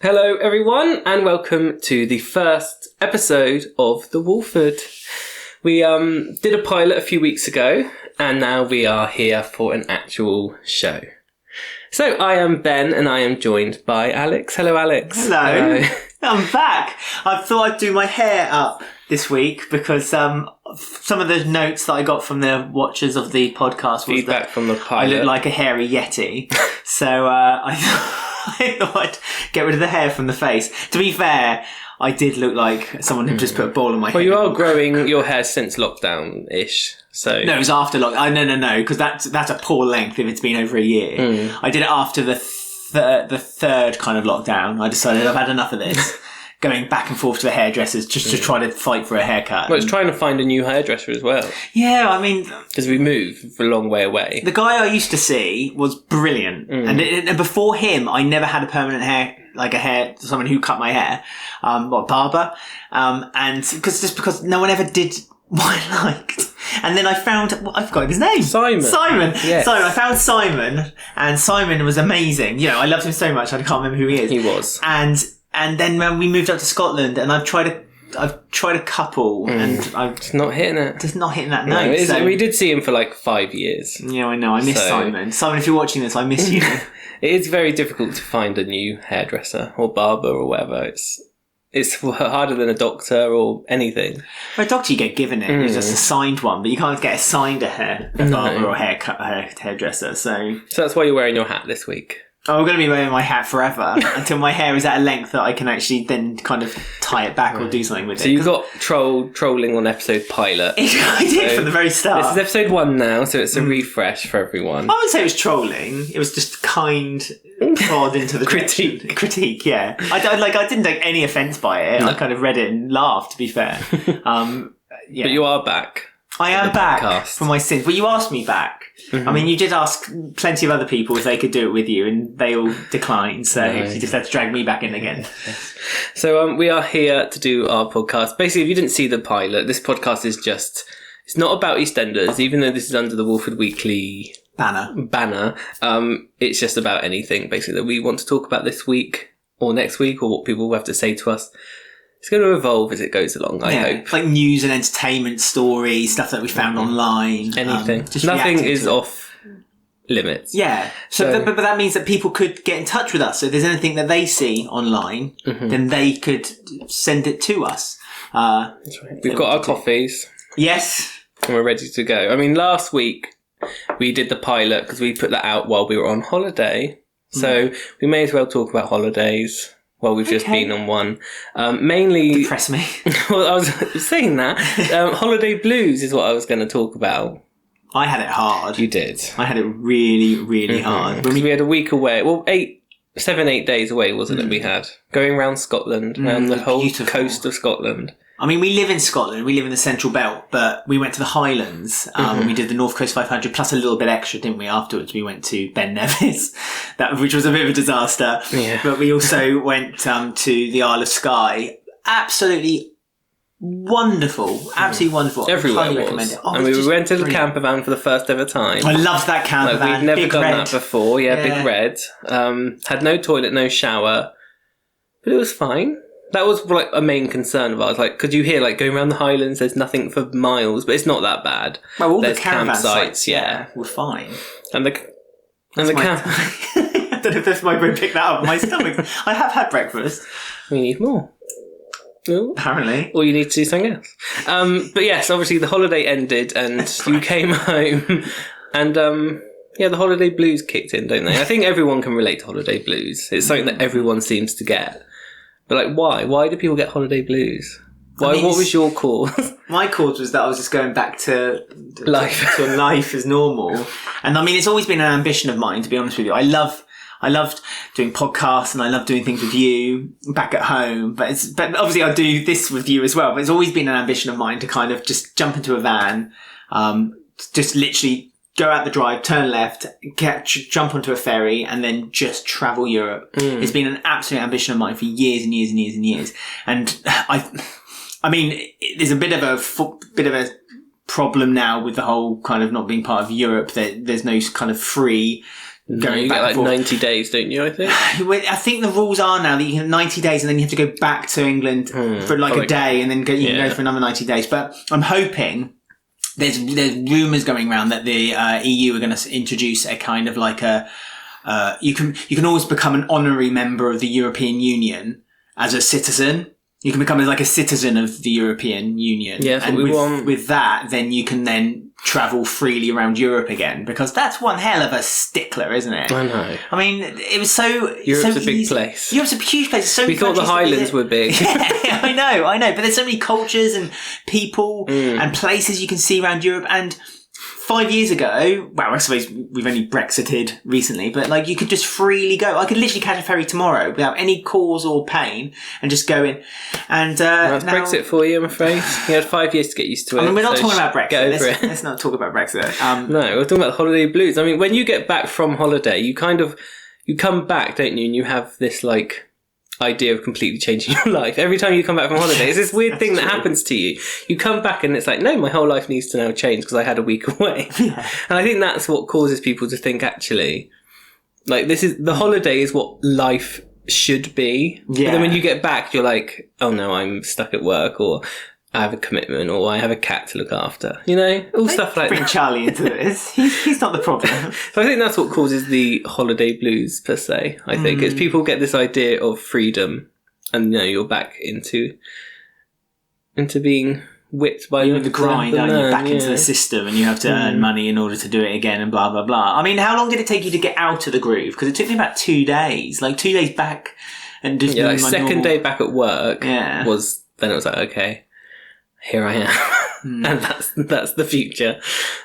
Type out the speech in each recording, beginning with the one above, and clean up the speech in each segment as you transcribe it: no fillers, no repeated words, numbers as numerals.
Hello everyone and welcome to the first episode of the Walford. We did a pilot a few weeks ago and now we are here for an actual show. So I am Ben and I am joined by Alex. Hello Alex. Hello. I'm back. I thought I'd do my hair up this week because some of the notes that I got from the watchers of the podcast was feedback that from the pilot. I look like a hairy yeti. So I thought I'd get rid of the hair from the face. To be fair, I did look like someone who just put a ball on my head. Well, you are growing your hair since lockdown-ish. So no, it was after lockdown. No, because that's a poor length if it's been over a year. I did it after the third kind of lockdown. I decided I've had enough of this. Going back and forth to the hairdressers just to try to fight for a haircut. Well, it's trying to find a new hairdresser as well. Yeah, I mean... Because we moved a long way away. The guy I used to see was brilliant. And before him, I never had a permanent someone who cut my hair. Barber. And because no one ever did what I liked. And then I found... I forgot his name. Simon. Yes. Simon. I found Simon. And Simon was amazing. You know, I loved him so much, I can't remember who he is. He was. And then when we moved up to Scotland, and I've tried a couple, and I've just not hitting it. Just not hitting that note. So, we did see him for like 5 years. Yeah, I know. I miss Simon. Simon, if you're watching this, I miss you. It is very difficult to find a new hairdresser or barber or whatever. It's harder than a doctor or anything. Well, a doctor you get given it. It's just assigned one, but you can't get assigned a barber or hairdresser. So that's why you're wearing your hat this week. I'm going to be wearing my hat forever until my hair is at a length that I can actually then kind of tie it back or do something with it. So you got trolling on episode pilot. I did from the very start. This is episode 1 now, so it's a refresh for everyone. I wouldn't say it was trolling. It was just kind prod into the critique, yeah. I didn't take any offence by it. No. I kind of read it and laughed, to be fair. Yeah. But you are back. I am back for my sins. Well, you asked me back. I mean, you did ask plenty of other people if they could do it with you, and they all declined. So you just had to drag me back in again. So we are here to do our podcast. Basically, if you didn't see the pilot, this podcast is it's not about EastEnders, even though this is under the Walford Weekly banner. It's just about anything, basically, that we want to talk about this week or next week, or what people will have to say to us. It's going to evolve as it goes along, I hope. Like news and entertainment stories, stuff that we found online. Anything. Nothing is off limits. Yeah. So but that means that people could get in touch with us. So if there's anything that they see online, then they could send it to us. That's right. We've got our coffees. Yes. And we're ready to go. I mean, last week we did the pilot because we put that out while we were on holiday. So we may as well talk about holidays. Well, we've just been on one. Mainly... Depress me. Well, I was saying that. Holiday blues is what I was going to talk about. I had it hard. You did. I had it really, really hard. Because we had a week away. Well, 7-8 days away, wasn't it, we had? Going around Scotland, around the whole coast of Scotland. I mean, we live in Scotland, we live in the Central Belt, but we went to the Highlands. We did the North Coast 500 plus a little bit extra, didn't we? Afterwards, we went to Ben Nevis, which was a bit of a disaster. Yeah. But we also went to the Isle of Skye. Absolutely wonderful. Absolutely wonderful. Everywhere was. And we went to the camper van for the first ever time. I loved that camper van. We'd never done that before. Yeah, big red. Had no toilet, no shower. But it was fine. That was like a main concern of ours. Like, could you hear like going around the Highlands? There's nothing for miles, but it's not that bad. Well, all there's the caravan campsites, were fine. And the I don't know if that's my brain picked that up. My stomach. I have had breakfast. We need more. Ooh. Apparently. Or you need to do something else. But yes, obviously the holiday ended, and you came home, and the holiday blues kicked in, don't they? I think everyone can relate to holiday blues. It's something that everyone seems to get. But like, why? Why do people get holiday blues? Why? What was your cause? My cause was that I was just going back to life as normal. And I mean, it's always been an ambition of mine, to be honest with you. I loved doing podcasts and I love doing things with you back at home. But obviously I do this with you as well. But it's always been an ambition of mine to kind of just jump into a van, just literally go out the drive, turn left, jump onto a ferry, and then just travel Europe. It's been an absolute ambition of mine for years and years and years and years. And I mean, there's a bit of a problem now with the whole kind of not being part of Europe. There's no kind of free going you back get like and forth. 90 days, don't you, I think? I think the rules are now that you have 90 days and then you have to go back to England for like a day and then you can go for another 90 days. But I'm hoping there's rumours going around that the EU are going to introduce a kind of like you can always become an honorary member of the European Union as a citizen. You can become like a citizen of the European Union. Yeah, that's what we want. With that, then you can then travel freely around Europe again, because that's one hell of a stickler, isn't it? I know. I mean, it was so Europe's so a big easy. place. Europe's a huge place. So we thought the Highlands were big. Yeah, I know. But there's so many cultures and people and places you can see around Europe. And 5 years ago, well, I suppose we've only Brexited recently, but like you could just freely go. I could literally catch a ferry tomorrow without any cause or pain and just go in. And that's now, Brexit for you, I'm afraid. You had 5 years to get used to it. I mean, we're not talking about Brexit. Get over it. Let's not talk about Brexit. No, we're talking about holiday blues. I mean, when you get back from holiday, you come back, don't you? And you have this like idea of completely changing your life every time you come back from holiday. It's this weird thing that happens to you. You come back and it's like, no, my whole life needs to now change because I had a week away. Yeah. And I think that's what causes people to think, actually, like the holiday is what life should be. Yeah. But then when you get back, you're like, oh no, I'm stuck at work, or I have a commitment, or I have a cat to look after. You know, all stuff like that. Bring Charlie into this. He's not the problem. So I think that's what causes the holiday blues, per se. I think is people get this idea of freedom, and you're back into being whipped by the grind, aren't you? Back into the system, and you have to earn money in order to do it again, and blah blah blah. I mean, how long did it take you to get out of the groove? Because it took me about 2 days, like 2 days back, and just like second day back at work. Yeah, then it was like, okay, here I am. And that's the future.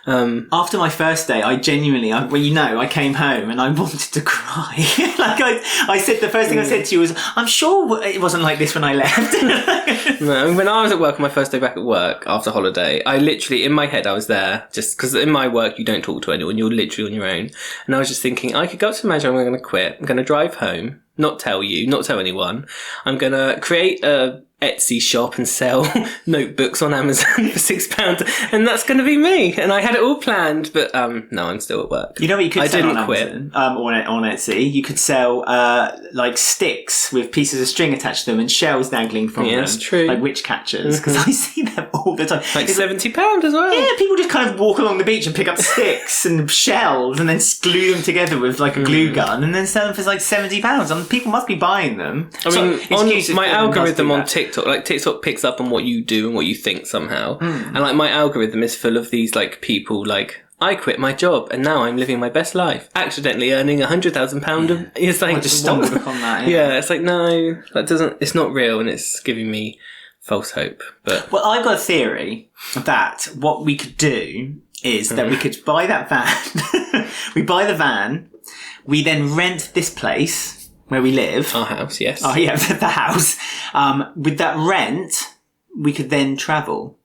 After my first day, I genuinely, I came home and I wanted to cry. Like I said, the first thing I said to you was, I'm sure it wasn't like this when I left. No, when I was at work on my first day back at work after holiday, I literally, in my head, I was there just because in my work, you don't talk to anyone. You're literally on your own. And I was just thinking, I could go up to the manager, I'm going to quit. I'm going to drive home, not tell anyone. I'm going to create a Etsy shop and sell notebooks on Amazon for £6, and that's going to be me. And I had it all planned, but no, I'm still at work. You know what you could sell on Amazon? On Etsy? You could sell like sticks with pieces of string attached to them and shells dangling from them. That's true. Like witch catchers, because I see them all the time. Like £70 as well. Yeah, people just kind of walk along the beach and pick up sticks and shells and then glue them together with like a glue gun and then sell them for like £70. And people must be buying them. I mean, on my algorithm on TikTok, like TikTok picks up on what you do and what you think somehow. And like my algorithm is full of these like people like, I quit my job and now I'm living my best life, accidentally earning £100,000. It's like, just stumbled upon that. Yeah, it's like, no, it's not real, and it's giving me false hope. But well, I've got a theory that what we could do is that we could buy that van. We buy the van. We then rent this place where we live. Our house, yes. Oh, yeah, the house. With that rent, we could then travel.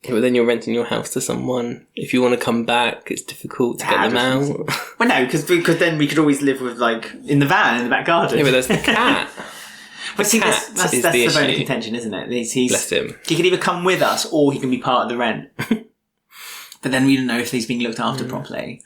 Yeah, but then you're renting your house to someone. If you want to come back, it's difficult to get them out. Well, no, because then we could always live with, like, in the van, in the back garden. Yeah, but there's the cat. But see, that's the bone of contention, isn't it? Bless him. He can either come with us or he can be part of the rent. But then we don't know if he's being looked after properly.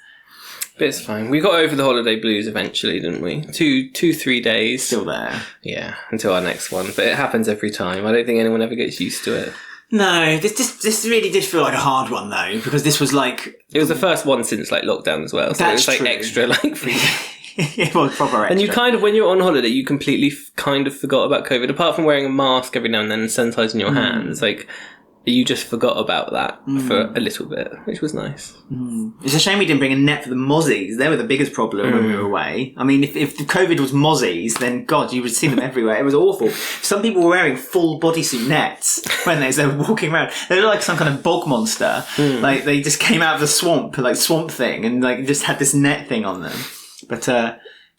But it's fine. We got over the holiday blues eventually, didn't we? 3 days. Still there. Yeah, until our next one. But it happens every time. I don't think anyone ever gets used to it. No, this really did feel like a hard one though, because this was like... It was the first one since like lockdown as well. So that's it was like true. Extra like free. It was proper extra. And you kind of, when you're on holiday, you completely kind of forgot about COVID. Apart from wearing a mask every now and then and sanitising your hands, like... You just forgot about that for a little bit, which was nice. It's a shame we didn't bring a net for the mozzies. They were the biggest problem when we were away. I mean, if the COVID was mozzies, then God, you would see them everywhere. It was awful. Some people were wearing full bodysuit nets when they were walking around. They looked like some kind of bog monster. Like they just came out of the swamp, like Swamp Thing, and like just had this net thing on them. But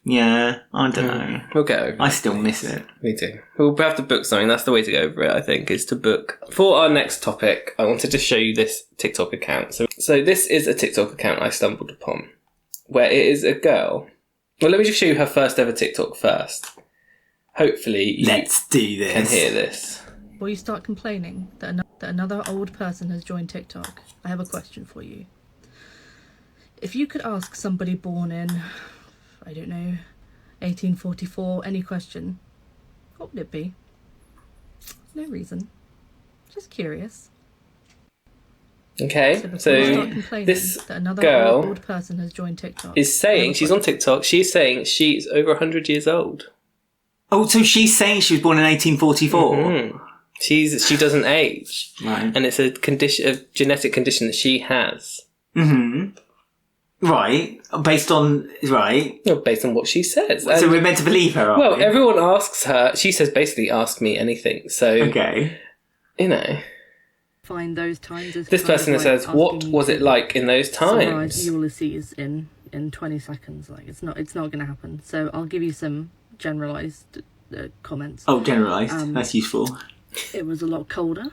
yeah, I don't know. We'll get over it. I still miss it. Me too. We'll have to book something. That's the way to get over it, I think, is to book. For our next topic, I wanted to show you this TikTok account. So this is a TikTok account I stumbled upon, where it is a girl. Well, let me just show you her first ever TikTok first. Hopefully you Let's do this. can hear this. Before you start complaining that another old person has joined TikTok, I have a question for you. If you could ask somebody born in, I don't know, 1844, any question, what would it be? No reason. Just curious. Okay, so this that another girl old person has joined TikTok is saying, she's on TikTok, she's saying she's over 100 years old. Oh, so she's saying she was born in 1844? Mm-hmm. She doesn't age. Right. And it's a genetic condition that she has. Mm-hmm. Right. Based on what she says. So we're meant to believe her, aren't we? Everyone asks her, she says basically, ask me anything. So, okay. You know. Find those times as this person says, what was it like in those times? Ulysses in 20 seconds. Like, it's not going to happen. So I'll give you some generalised comments. Oh, generalised. That's useful. It was a lot colder.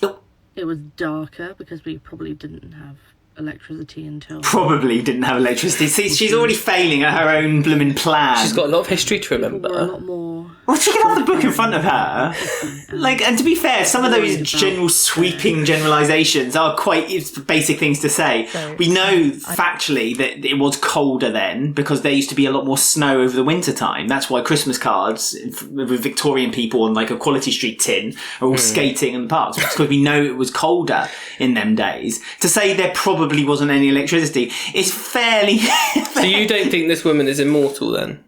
Oh. It was darker because we probably didn't have electricity until... Probably didn't have electricity. See, she's already failing at her own blooming plan. She's got a lot of history to remember. A lot more... Well, she can have the book in front of her. And to be fair, some of those sweeping generalisations are quite basic things to say. So, we know factually that it was colder then because there used to be a lot more snow over the winter time. That's why Christmas cards with Victorian people on like a Quality Street tin are all skating in the parks, because we know it was colder in them days. To say there probably wasn't any electricity is fairly... So you don't think this woman is immortal then?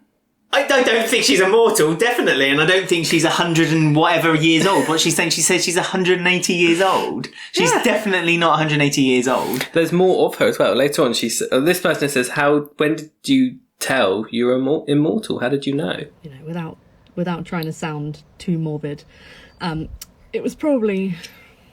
I don't think she's immortal, definitely, and I don't think she's 100 and whatever years old. What she's saying, she says she's 180 years old. She's definitely not 180 years old. There's more of her as well. Later on, this person says, when did you tell you were immortal? How did you know? You know, without trying to sound too morbid, it was probably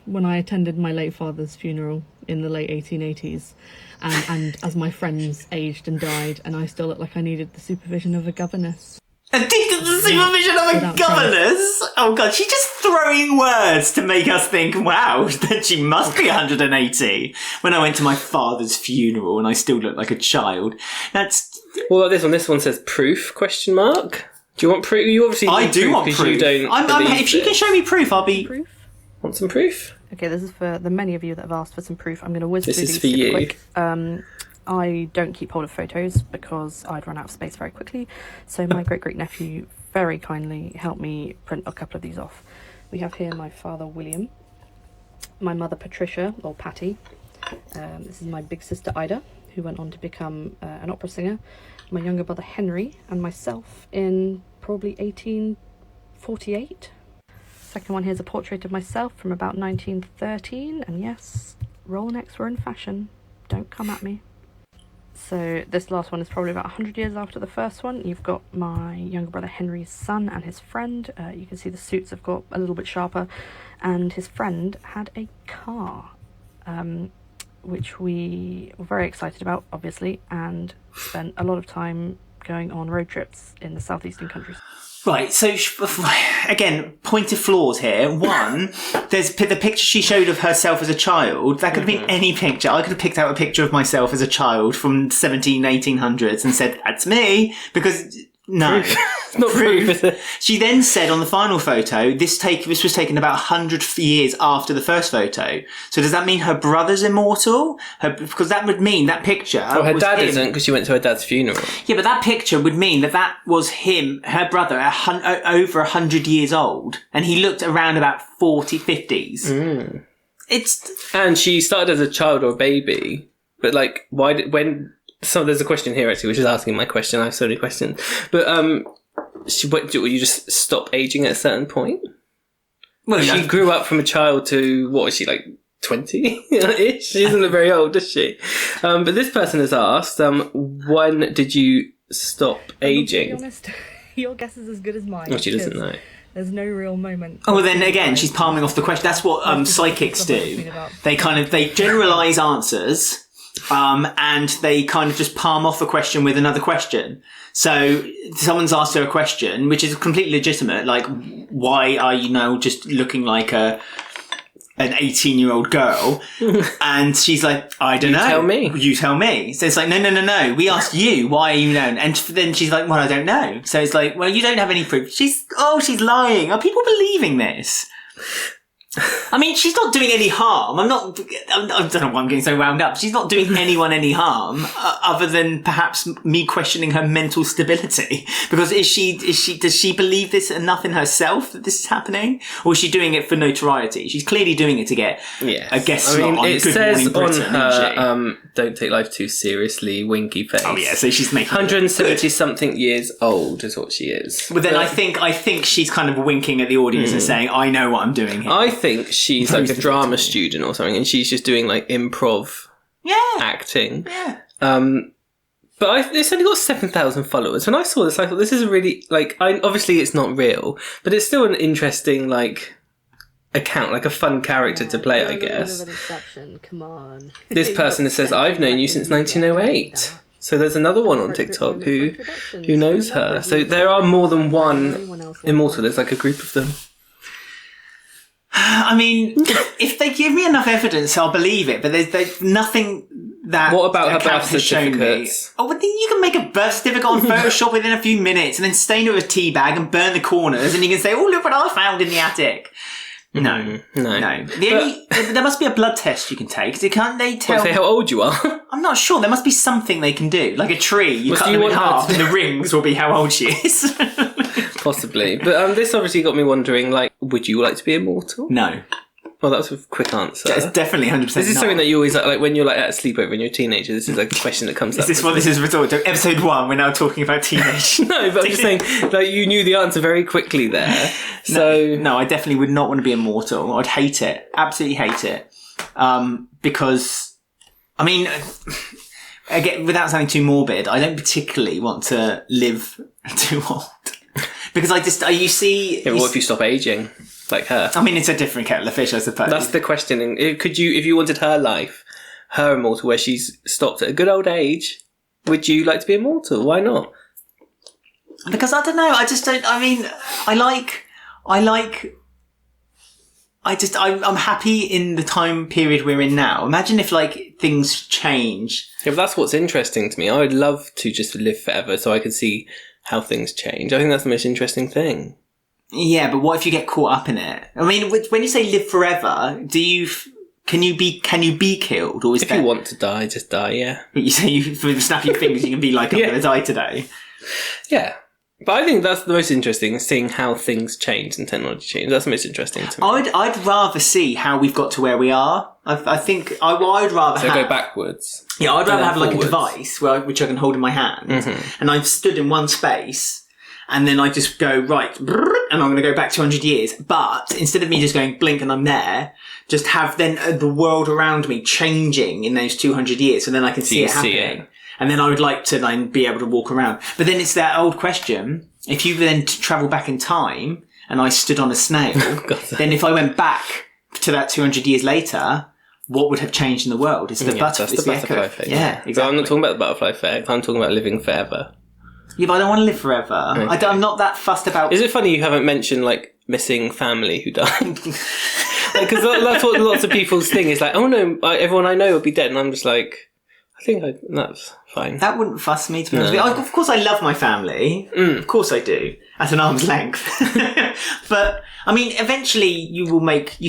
when I attended my late father's funeral in the late 1880s. And as my friends aged and died, and I still looked like I needed the supervision of a governess. The supervision of a governess? Oh God, she's just throwing words to make us think, wow, that she must be 180. When I went to my father's funeral and I still looked like a child. That's... Well, this one says proof, question mark. Do you want proof? You obviously I do want proof. You don't if you can show me proof, I'll be... Proof? Want some proof? Okay, this is for the many of you that have asked for some proof. I'm going to whiz through these for you. quick. I don't keep hold of photos because I'd run out of space very quickly. So my great-great-nephew very kindly helped me print a couple of these off. We have here my father, William, my mother, Patricia, or Patty. This is my big sister, Ida, who went on to become an opera singer. My younger brother, Henry, and myself in probably 1848. Second one here's a portrait of myself from about 1913, and yes, roll necks were in fashion. Don't come at me. So this last one is probably about 100 years after the first one. You've got my younger brother Henry's son and his friend. You can see the suits have got a little bit sharper, and his friend had a car, which we were very excited about, obviously, and spent a lot of time going on road trips in the southeastern countries. Right, so again, pointed flaws here. One, there's the picture she showed of herself as a child. That could have been any picture. I could have picked out a picture of myself as a child from 1800s and said, that's me, because... No, not proof. She then said on the final photo, this was taken about 100 years after the first photo. So does that mean her brother's immortal? Because that would mean that picture. Well, her dad isn't, because she went to her dad's funeral. Yeah, but that picture would mean that was him, her brother, over 100 years old, and he looked around about 40, 50s. Mm. And she started as a child or a baby, but like, So there's a question here actually, which is asking my question. I have so many questions, but will you just stop aging at a certain point? Well, she grew up from a child to what was she like 20-ish? She doesn't look very old, does she? But this person has asked, when did you stop aging? To be honest, your guess is as good as mine. Oh, she doesn't know. There's no real moment. Oh, well, then again, she's palming off the question. That's what psychics do. They generalise answers. And they kind of just palm off a question with another question. So someone's asked her a question, which is completely legitimate. Like, why are you now just looking like an 18-year-old girl? And she's like, I don't know. You tell me. So it's like, no. We asked you, why are you known? And then she's like, well, I don't know. So it's like, well, you don't have any proof. She's lying. Are people believing this? I mean, she's not doing any harm. I don't know why I'm getting so wound up. She's not doing anyone any harm, other than perhaps me questioning her mental stability. Because does she believe this enough in herself that this is happening? Or is she doing it for notoriety? She's clearly doing it to get a guest slot on it Good says Morning Britain, on her, don't take life too seriously, winky face. Oh yeah, so she's making 170-something years old is what she is. But then I think she's kind of winking at the audience and saying, I know what I'm doing here. I think she's like a drama student or something, and she's just doing like improv acting. Yeah. But it's only got 7,000 followers. When I saw this, I thought this is a really obviously it's not real, but it's still an interesting account, like a fun character to play, I guess. Come on. This person says, I've known you since 1908. So there's another one on TikTok who knows her. So there are more than one Immortal. There's like a group of them. I mean, if they give me enough evidence, I'll believe it. But there's nothing that. What about her birth certificates? Oh, well, then you can make a birth certificate on Photoshop within a few minutes, and then stain it with a tea bag and burn the corners, and you can say, "Oh, look what I found in the attic." No. There must be a blood test you can take. Can't they tell? Say how old you are. I'm not sure. There must be something they can do, like a tree. You cut them in half, and the rings will be how old she is. Possibly. But this obviously got me wondering, would you like to be immortal? No. Well, that's a quick answer. It's definitely 100% This is something that you always, when you're at a sleepover and you're a teenager, this is a question that comes up. Is this what this is resort to? Episode 1, we're now talking about teenage. No, but I'm just saying, you knew the answer very quickly there. So No, I definitely would not want to be immortal. I'd hate it. Absolutely hate it. Because, I mean, again, without sounding too morbid, I don't particularly want to live too old. Because you see... Yeah, what if you stop aging, like her? I mean, it's a different kettle of fish, I suppose. That's the questioning. Could you, if you wanted her life, her immortal, where she's stopped at a good old age, would you like to be immortal? Why not? Because I don't know. I just don't... I mean, I'm happy in the time period we're in now. Imagine if, things change. Yeah, but that's what's interesting to me. I would love to just live forever so I could see how things change. I think that's the most interesting thing. Yeah, but what if you get caught up in it? I mean, when you say live forever, can you be killed, or if you want to die, just die? Yeah. But you say you snap your fingers, you can be like, I'm going to die today. Yeah. But I think that's the most interesting, seeing how things change and technology change. That's the most interesting to me. I'd rather see how we've got to where we are. I think I'd rather go backwards. Yeah, I'd rather have a device which I can hold in my hand, and I've stood in one space, and then I just go, right, and I'm going to go back 200 years. But instead of me just going blink and I'm there, just have then the world around me changing in those 200 years, so then I can see it happening. And then I would like to then be able to walk around. But then it's that old question, if you then travel back in time and I stood on a snail, then if I went back to that 200 years later, what would have changed in the world? It's the butterfly effect. Yeah, exactly. So I'm not talking about the butterfly effect. I'm talking about living forever. Yeah, but I don't want to live forever. Okay. I'm not that fussed about... Is it funny you haven't mentioned, missing family who died? Because that's what lots of people's thing is oh no, everyone I know will be dead. And I'm just I think that's fine. That wouldn't fuss me, to be honest with you. Of course I love my family. Of course I do. At an arm's length. But, I mean, eventually you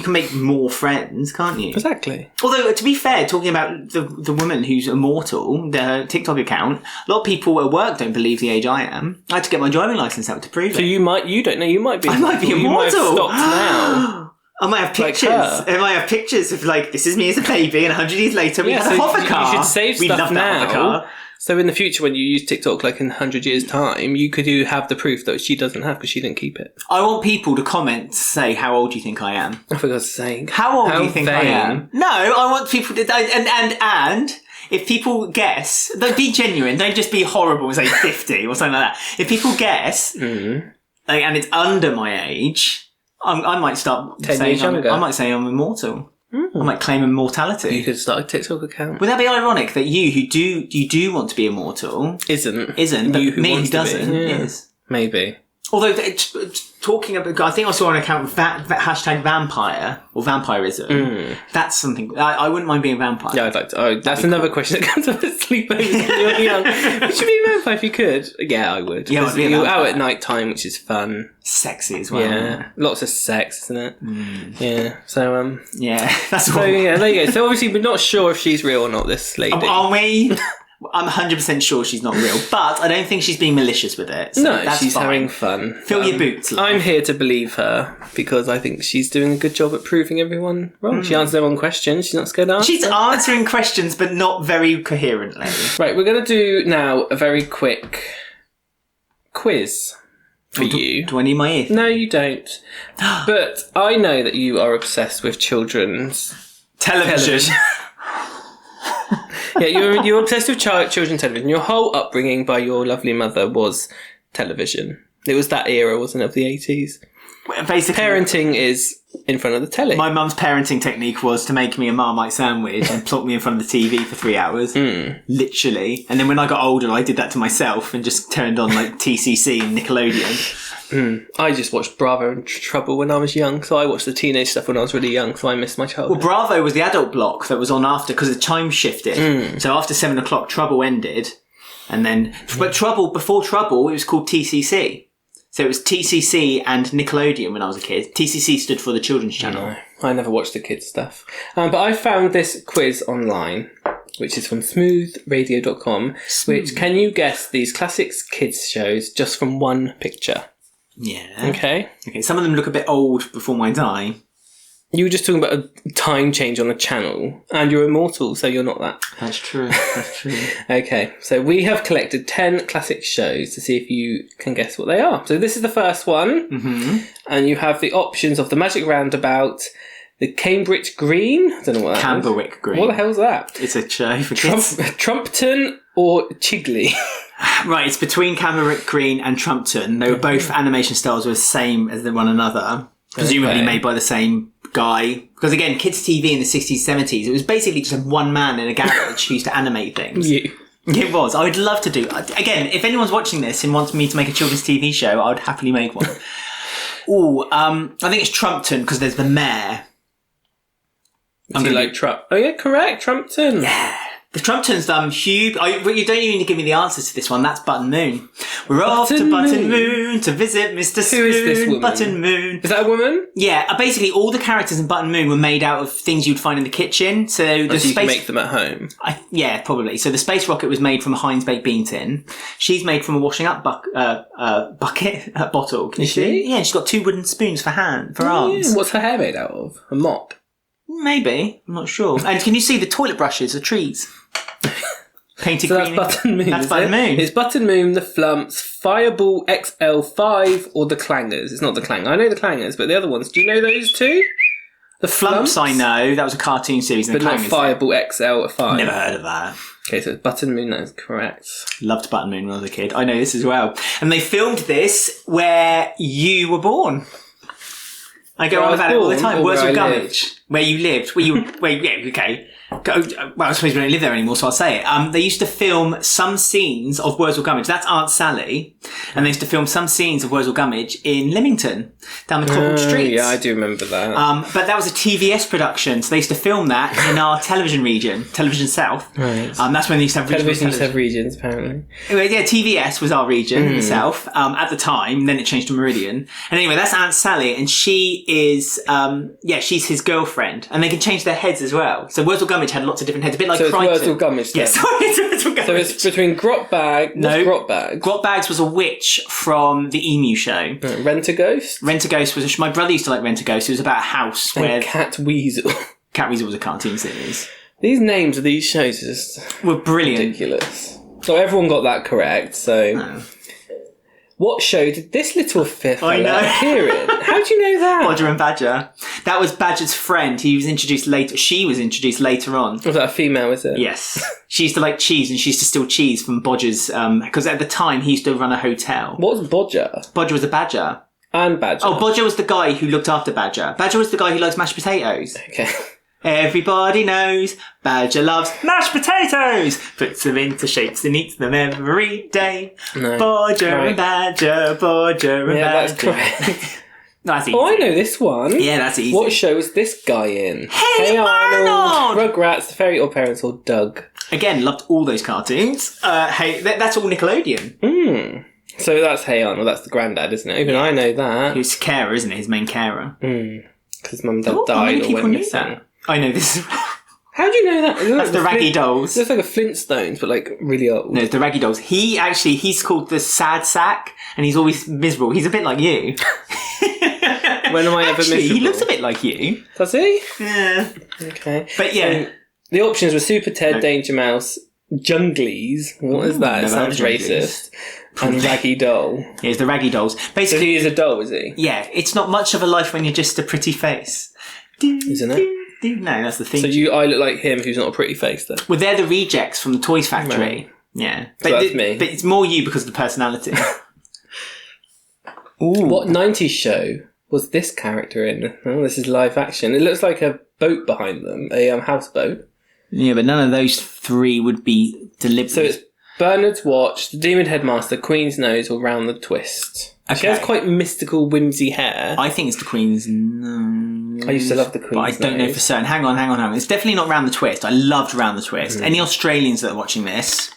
can make more friends, can't you? Exactly. Although, to be fair, talking about the woman who's immortal, the TikTok account, a lot of people at work don't believe the age I am. I had to get my driving licence out to prove it. So you don't know, you might be I might be immortal. You might have stopped now. I might have pictures. I might have pictures of this is me as a baby, and 100 years later we had a hover car. You should save stuff now. So in the future, when you use TikTok, in 100 years' time, you could have the proof that she doesn't have because she didn't keep it. I want people to comment to say, how old do you think I am? Oh, for God's sake. How old do you think I am? No, I want people to... And if people guess... Don't be genuine. Don't just be horrible and say 50 or something like that. If people guess, and it's under my age... I might start 10 years younger. I might say I'm immortal. I might claim immortality. You could start a TikTok account. Would that be ironic that you do want to be immortal isn't, but me who doesn't is? Maybe. Although, talking about, I think I saw on account of hashtag vampire or vampirism. That's something I wouldn't mind being a vampire. Yeah, I'd like to. Oh, that's another question that comes up at sleepovers when you're young. Would you be a vampire if you could? Yeah, I would. Yeah, I'd be a you're vampire. out at night time, which is fun. Sexy as well. Yeah, lots of sex, isn't it? Yeah. So yeah, that's so yeah, there you go. So obviously, we're not sure if she's real or not. This lady. Are we? I'm 100% sure she's not real, but I don't think she's being malicious with it. So No, that's she's fine. having fun. Fill your boots. Love. I'm here to believe her because I think she's doing a good job at proving everyone wrong. She answers their own questions. She's not scared to answer. She's answering questions, but not very coherently. Right, we're going to do now a very quick quiz for you. Do I need my ear? No, you don't. But I know that you are obsessed with children's Television. Yeah, you're obsessed with children's television. Your whole upbringing by your lovely mother was television. It was that era, wasn't it, of the 80s? Basically, Parenting is in front of the telly. my mum's parenting technique was to make me a Marmite sandwich and plonk me in front of the TV for 3 hours. Literally. And then when I got older, I did that to myself and just turned on like TCC and Nickelodeon. I just watched Bravo and Trouble when I was young, so I watched the teenage stuff when I was really young, so I missed my childhood. Well, Bravo was the adult block that was on after because the time shifted. So after 7 o'clock, Trouble ended. And then, but before Trouble, it was called TCC. So it was TCC and Nickelodeon when I was a kid. TCC stood for the Children's Channel. No, I never watched the kids' stuff. But I found this quiz online, which is from smoothradio.com, which, can you guess these classics kids shows just from one picture? Yeah. Okay. Some of them look a bit old before my time. You were just talking about a time change on a channel, and you're Immortal, so you're not that. That's true. That's true. Okay, so we have collected 10 classic shows to see if you can guess what they are. So this is the first one, and you have the options of the Magic Roundabout, the Cambridge Green. I don't know what that is. Camberwick Green. What the hell's that? It's a show for kids. Trumpton or Chigley? Right, it's between Camberwick Green and Trumpton. They were both animation styles were the same as one another. Presumably made by the same guy. Because again, kids' TV in the 60s, 70s, it was basically just one man in a garage who used to animate things. You. It was. I would love to do. Again, if anyone's watching this and wants me to make a children's TV show, I would happily make one. I think it's Trumpton because there's the mayor. Do you like Trump? Oh yeah, correct, Trumpton. Yeah. The Trumpton's huge. You don't even need to give me the answers to this one. That's Button Moon. We're off to Button Moon to visit Mr. Spoon. Who is this woman? Button Moon. Is that a woman? Yeah, basically all the characters in Button Moon were made out of things you'd find in the kitchen. So the you can make them at home. Yeah, probably. So the space rocket was made from a Heinz baked bean tin. She's made from a washing up bucket, bottle. Can you see? Yeah, she's got 2 wooden spoons for arms. Yeah. What's her hair made out of? A mop. Maybe. I'm not sure. And can you see the toilet brushes are trees? Painted So green. that's Button Moon. That's is Button it? Moon. It's Button Moon, the Flumps, Fireball XL5, or the Clangers. It's not the Clangers. I know the Clangers, but the other ones. Do you know those two? The Flumps, I know. That was a cartoon series. And but not Fireball XL5. Never heard of that. Okay, so it's Button Moon. That is correct. Loved Button Moon when I was a kid. I know this as well. And they filmed this where you were born. I go on about it all the time. Words of Gummidge. Where you lived. Okay. Well, I suppose we don't live there anymore, so I'll say it. They used to film some scenes of Wurzel Gummidge. That's Aunt Sally. And they used to film some scenes of Wurzel Gummidge in Leamington, down the cobbled streets. Yeah, I do remember that. But that was a TVS production, so they used to film that in our television region, Television South. Right. That's when they used to have Television used to have regions, apparently. Anyway, yeah, TVS was our region in the South at the time. Then it changed to Meridian. And anyway, that's Aunt Sally, and she is, she's his girlfriend. And they can change their heads as well. So Wurzel Gummidge had lots of different heads, a bit like So Crichton. it's Wurzel Gummidge then? Yes, it's Wurzel Gummidge. So it's between Grotbag... No. Grotbag? Grotbags was a witch from the Emu Show. Rent-A-Ghost? Rent-A-Ghost was my brother used to like Rent-A-Ghost. It was about a house where... And Cat Weasel. Cat Weasel was a cartoon series. These names of these shows are just... Were brilliant. ridiculous. So everyone got that correct, so... Oh. What show did this little fifth I know. appear in? How do you know that? Bodger and Badger. That was Badger's friend. He was introduced later. She was introduced later on. Was that a female, is it? Yes. She used to like cheese and she used to steal cheese from Bodger's, because at the time he used to run a hotel. What was Bodger? Bodger was a badger. And Badger. Oh, Bodger was the guy who looked after Badger. Badger was the guy who likes mashed potatoes. Okay. Everybody knows Badger loves mashed potatoes. Puts them into shapes and eats them every day. No. Bodger Right. and Badger, Bodger and Yeah, Badger. that's correct. No, that's easy. Oh, I know this one. Yeah, that's easy. What show is this guy in? Hey Arnold! Rugrats, The Fairy Odd Parents, or Doug? Again, loved all those cartoons. Hey, that's all Nickelodeon. So that's Hey Arnold, that's the granddad, isn't it? Even I know that. Who's carer, isn't it? His main carer. Because mum and dad Oh, how died many or people went knew missing. that? I know this. How do you know that? That's the Raggy Dolls. It's like a Flintstones, but like really old. No, it's the Raggy Dolls. He's called the Sad Sack, and he's always miserable. He's a bit like you. When am I ever Actually, miserable? he looks a bit like you. Does he? Yeah. Okay. But yeah. So, the options were Super Ted, Danger Mouse, Junglies. What is that? It never heard sounds of Junglies. racist. And Raggy Doll. Here's the Raggy Dolls. So Basically, he is a doll, is he? yeah, it's not much of a life when you're just a pretty face. Isn't it? No, that's the thing. So I look like him who's not a pretty face then. Well, they're the rejects from the Toys Factory. Right. Yeah. So that's me. But it's more you because of the personality. Ooh. What 90s show was this character in? Oh, this is live action. It looks like a boat behind them, a houseboat. Yeah, but none of those three would be deliberate. So it's Bernard's Watch, The Demon Headmaster, Queen's Nose, or Round the Twist. She has quite mystical, whimsy hair. I think it's the Queen's Nose. I used to love the Queen's But I don't know Nose. for certain. Hang on. It's definitely not Round the Twist. I loved Round the Twist. Any Australians that are watching this,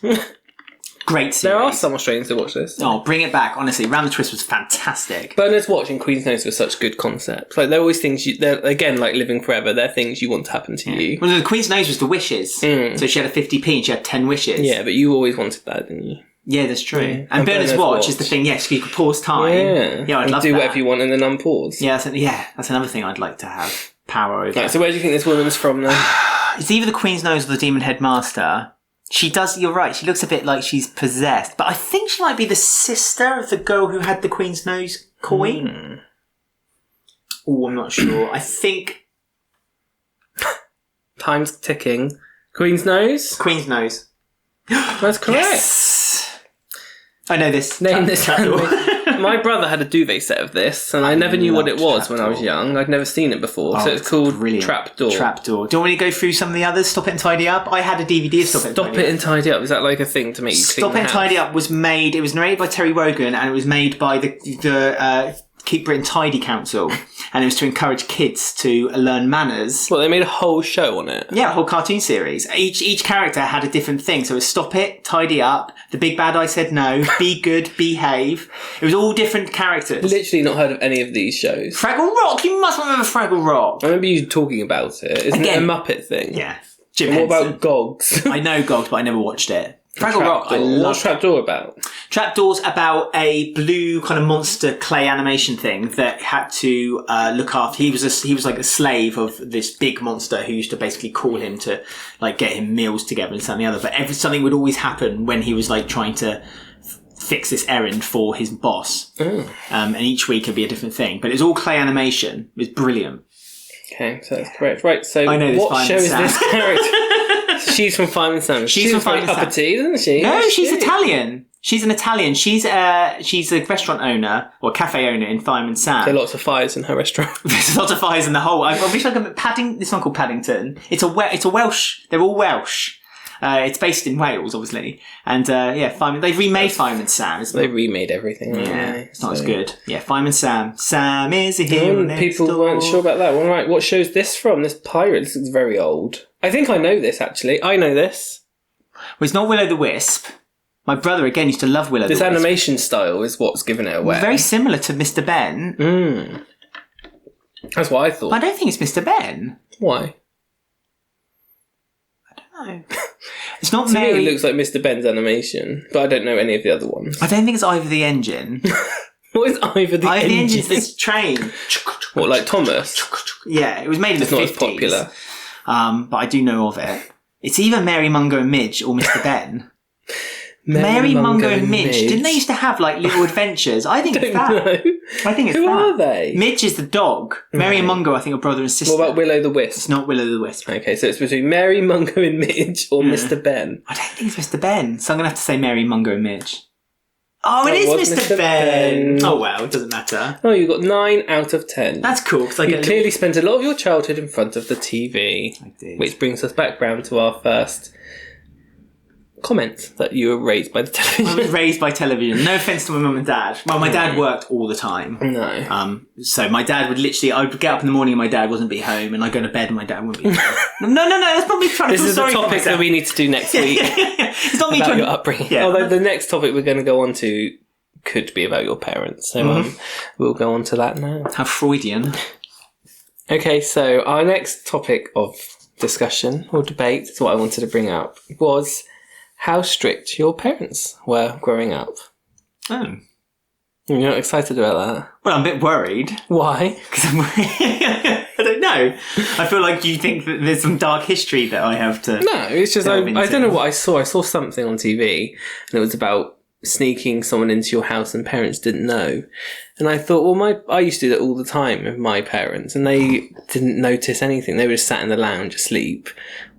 great series. There are some Australians that watch this. Oh, bring it back. Honestly, Round the Twist was fantastic. Bernard's Watch and Queen's Nose were such good concepts. Like, they're always things they're, again, like Living Forever, they're things you want to happen to you. Well, the Queen's Nose was the wishes. So she had a 50p and she had 10 wishes. Yeah, but you always wanted that, didn't you? Yeah, that's true. Yeah. And Bernard's Watch is the thing, yes, you could pause time. Yeah, I'd and love do that. whatever you want and then unpause. Yeah, that's another thing I'd like to have power over. Right, so where do you think this woman's from then? It's either the Queen's Nose or the Demon Headmaster. She does, you're right, she looks a bit like she's possessed. But I think she might be the sister of the girl who had the Queen's Nose coin. Oh, I'm not sure. I think... Time's ticking. Queen's Nose? Queen's Nose. That's correct. Yes! I know this. Name this My brother had a duvet set of this, and I never knew what it was when I was young. I'd never seen it before, so it's called Trapdoor. Trapdoor. Do you want me to go through some of the others? Stop It and Tidy Up? I had a DVD of Stop It and Tidy Up. Is that like a thing to make you clean Stop It and Tidy Up was made, it was narrated by Terry Wogan, and it was made by the Keep Britain Tidy Council, and it was to encourage kids to learn manners. Well, they made a whole show on it. Yeah, a whole cartoon series. Each character had a different thing. So it was Stop It, Tidy Up, The Big Bad I Said No, Be Good, Behave. It was all different characters. Literally not heard of any of these shows. Fraggle Rock! You must remember Fraggle Rock! I remember you talking about it. Isn't it a Muppet thing? Yeah. Jim And what Henson. about Gogs? I know Gogs, but I never watched it. Fraggle Rock, I love. What's Trapdoor about? Trapdoor's about a blue kind of monster clay animation thing that had to look after. He was like a slave of this big monster who used to basically call him to like get him meals together and something other. But something would always happen when he was like trying to fix this errand for his boss. And each week it'd be a different thing. But it's all clay animation. It was brilliant. Okay, so that's correct. Right, so I know this what show is Fireman this character? She's from Fireman Sam. She's from Fireman Sam. uppity, isn't she? No, Oh, she's shit. Italian. She's an Italian. She's a restaurant owner or cafe owner in Fireman Sam. There are lots of fires in her restaurant. There's lots of fires in the whole. I wish I could. It's not called Paddington. It's a Welsh. They're all Welsh. It's based in Wales, obviously. And Fireman. They've remade Fireman Sam. Isn't They it? remade everything. Yeah, it's not as good. Yeah, Fireman Sam. Sam is a hero. People weren't sure about that one. Right, what show's this from? This pirate. This is very old. I think I know this, actually. I know this. Well, it's not Will o' the Wisp. My brother, again, used to love Will o' the This Wisp. animation style is what's given it away. Very similar to Mr. Ben. That's what I thought. But I don't think it's Mr. Ben. Why? No. It's not To Mary. me, it looks like Mr. Ben's animation, but I don't know any of the other ones. I don't think it's Ivor the Engine. What is Ivor the Ivor the Engine? Engine's this train. What, like Thomas? Yeah, it was made in the 50s. It's not as popular. But I do know of it. It's either Mary Mungo and Midge or Mr. Ben. Mary Mungo and Midge. Didn't they used to have like little adventures? I think it's that. No. I think it's Who that. are they? Midge is the dog. Mary and Mungo, I think, are brother and sister. What about Will o' the Wisp? It's not Will o' the Wisp. Okay, so it's between Mary, Mungo and Midge or Mr. Ben. I don't think it's Mr. Ben, so I'm going to have to say Mary, Mungo and Midge. Oh, it is Mr. Ben. Oh, well, it doesn't matter. Oh, you got 9 out of 10. That's cool. You clearly spent a lot of your childhood in front of the TV. I did. Which brings us back round to our first comment that you were raised by the television. I was raised by television. No offence to my mum and dad. Well, my dad worked all the time. No. So my dad would literally, I would get up in the morning and my dad wouldn't be home, and I'd go to bed and my dad wouldn't be home. No, that's probably trying to feel sorry for myself. This is a topic that we need to do next week. It's not me about trying your upbringing. Yeah. Although the next topic we're going to go on to could be about your parents. So we'll go on to that now. How Freudian. Okay, so our next topic of discussion or debate, is what I wanted to bring up, was how strict your parents were growing up. Oh. You're not excited about that? Well, I'm a bit worried. Why? Because I don't know. I feel like you think that there's some dark history that I have to... No, it's just, I don't know what I saw. I saw something on TV, and it was about sneaking someone into your house and parents didn't know. And I thought, well, I used to do that all the time with my parents, and they didn't notice anything. They were just sat in the lounge asleep.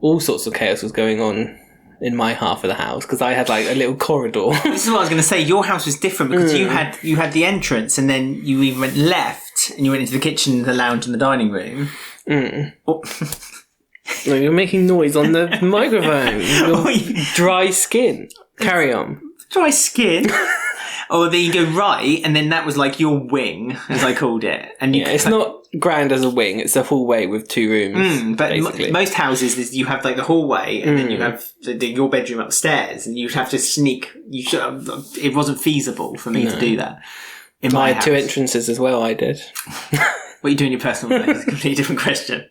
All sorts of chaos was going on in my half of the house because I had like a little corridor. This is what I was going to say. Your house was different because you had the entrance, and then you even went left and you went into the kitchen, the lounge, and the dining room. Oh. No, you're making noise on the microphone. Your dry skin. Carry on. Dry skin. Or then you go right, and then that was like your wing, as I called it. And it's not grand as a wing; it's a hallway with 2 rooms. But most houses, you have like the hallway, and then you have your bedroom upstairs, and you'd have to sneak. It wasn't feasible for me to do that. I had 2 entrances as well. I did. What you do in your personal life is a completely different question.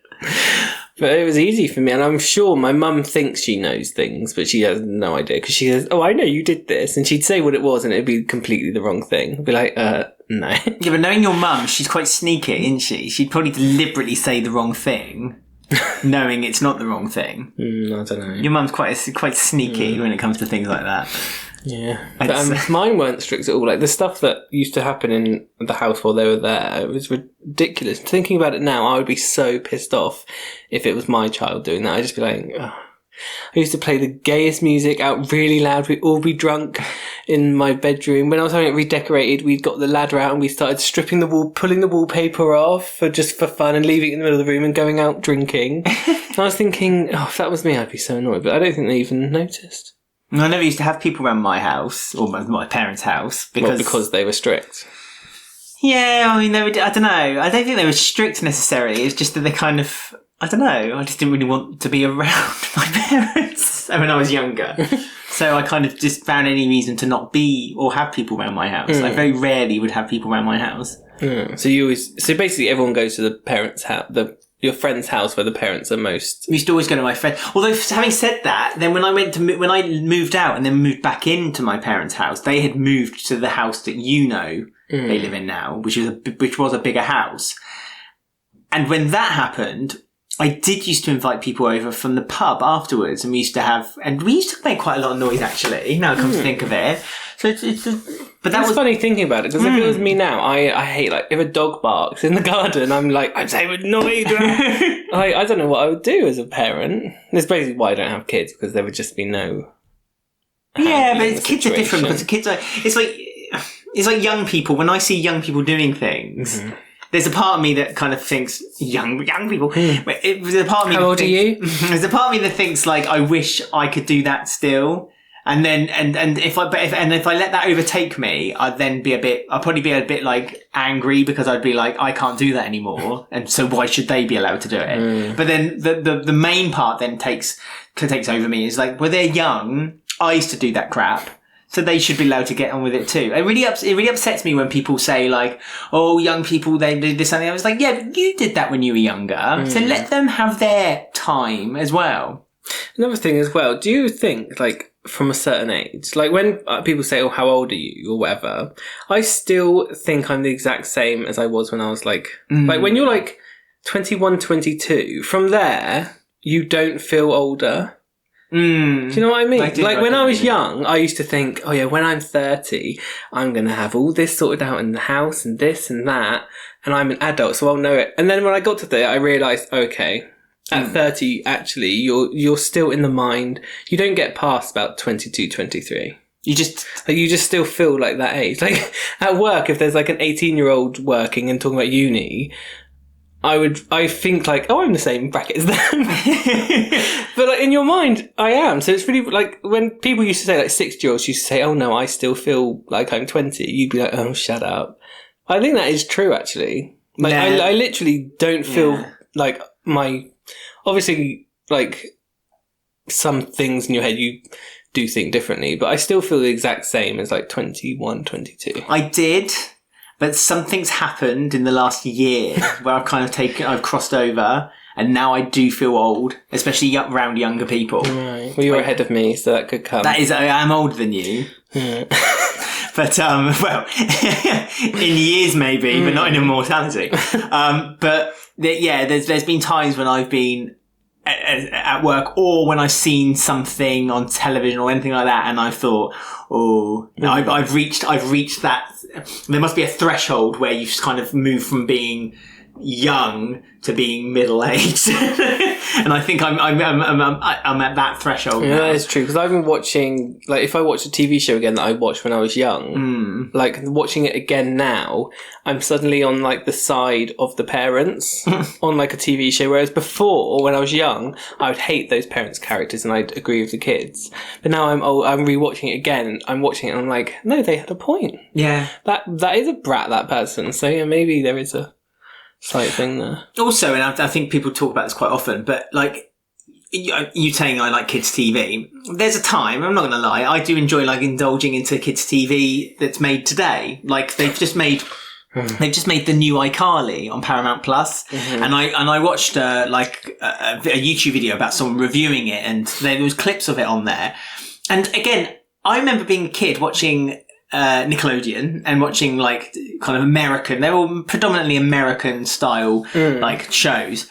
But it was easy for me, and I'm sure my mum thinks she knows things, but she has no idea, because she says, oh, I know you did this, and she'd say what it was, and it'd be completely the wrong thing. I'd be like, no. Yeah, but knowing your mum, she's quite sneaky, isn't she? She'd probably deliberately say the wrong thing, knowing it's not the wrong thing. I don't know. Your mum's quite sneaky when it comes to things like that. Yeah, but mine weren't strict at all. Like the stuff that used to happen in the house while they were there, it was ridiculous. Thinking about it now, I would be so pissed off if it was my child doing that. I'd just be like, oh. I used to play the gayest music out really loud. We'd all be drunk in my bedroom. When I was having it redecorated, we'd got the ladder out and we started stripping the wall, pulling the wallpaper off for fun, and leaving it in the middle of the room and going out drinking. And I was thinking, if that was me, I'd be so annoyed. But I don't think they even noticed. I never used to have people around my house, or my parents' house, because they were strict. Yeah, I mean, I don't know. I don't think they were strict necessarily. It's just that they kind of, I don't know. I just didn't really want to be around my parents when I was younger. So I kind of just found any reason to not be or have people around my house. I very rarely would have people around my house. So basically everyone goes to the parents' house, your friend's house where the parents are most... We used to always go to my friend. Although, having said that, then when I moved out and then moved back into my parents' house, they had moved to the house that they live in now, which was a bigger house. And when that happened, I did used to invite people over from the pub afterwards, and we used to make quite a lot of noise actually. Now I come to think of it, so but that was funny thinking about it, because if it was me now, I hate, like, if a dog barks in the garden, I'm so annoyed. I don't know what I would do as a parent. That's basically why I don't have kids, because there would just be no. Yeah, but kids are different because kids are. It's like young people. When I see young people doing things. Mm-hmm. There's a part of me that kind of thinks young people. There's a part of me. How old are you? There's a part of me that thinks like I wish I could do that still. And then if I let that overtake me, I'd probably be a bit like angry, because I'd be like, I can't do that anymore, and so why should they be allowed to do it? But then the main part then takes over me. Is like, well, they're young. I used to do that crap. So they should be allowed to get on with it too. It really upsets me when people say like, oh, young people, they do this and that. I was like, yeah, but you did that when you were younger. So let them have their time as well. Another thing as well, do you think, like, from a certain age, like when people say, oh, how old are you, or whatever, I still think I'm the exact same as I was when I was like when you're like 21, 22, from there, you don't feel older. Do you know what I mean? Like when I was young, I used to think, oh yeah, when I'm 30, I'm going to have all this sorted out in the house and this and that, and I'm an adult, so I'll know it. And then when I got to 30, I realised, okay, at 30, actually, you're still in the mind. You don't get past about 22, 23. You just still feel like that age. Like at work, if there's like an 18-year-old working and talking about uni, I think like, oh, I'm the same bracket as them. But like in your mind, I am. So it's really like when people used to say like 60-year-olds used to say, oh no, I still feel like I'm 20. You'd be like, oh, shut up. I think that is true actually. Like I literally don't feel like obviously like some things in your head you do think differently, but I still feel the exact same as like 21, 22. I did, but something's happened in the last year where I've crossed over, and now I do feel old, especially around younger people. Right. Well, you're ahead of me, so that could come. That is, I am older than you. Yeah. But, well, in years maybe, but not in immortality. But there's been times when I've been at work or when I've seen something on television or anything like that, and I thought, I've reached that. There must be a threshold where you've kind of moved from being young to being middle-aged. And I think I'm at that threshold now. That is true, because I've been watching, like, if I watch a TV show again that I watched when I was young, like, watching it again now, I'm suddenly on, like, the side of the parents on, like, a TV show, whereas before, when I was young, I would hate those parents' characters and I'd agree with the kids. But now I'm rewatching it again, I'm watching it and I'm like, no, they had a point. Yeah. That is a brat, that person. So, yeah, maybe there is a slight thing there. Also, and I think people talk about this quite often, but like you saying I like kids' TV, there's a time, I'm not going to lie, I do enjoy like indulging into kids' TV that's made today. Like they've just made the new iCarly on Paramount Plus, and I watched a YouTube video about someone reviewing it, and there was clips of it on there. And again, I remember being a kid watching Nickelodeon and watching like kind of American, they were predominantly American style like shows,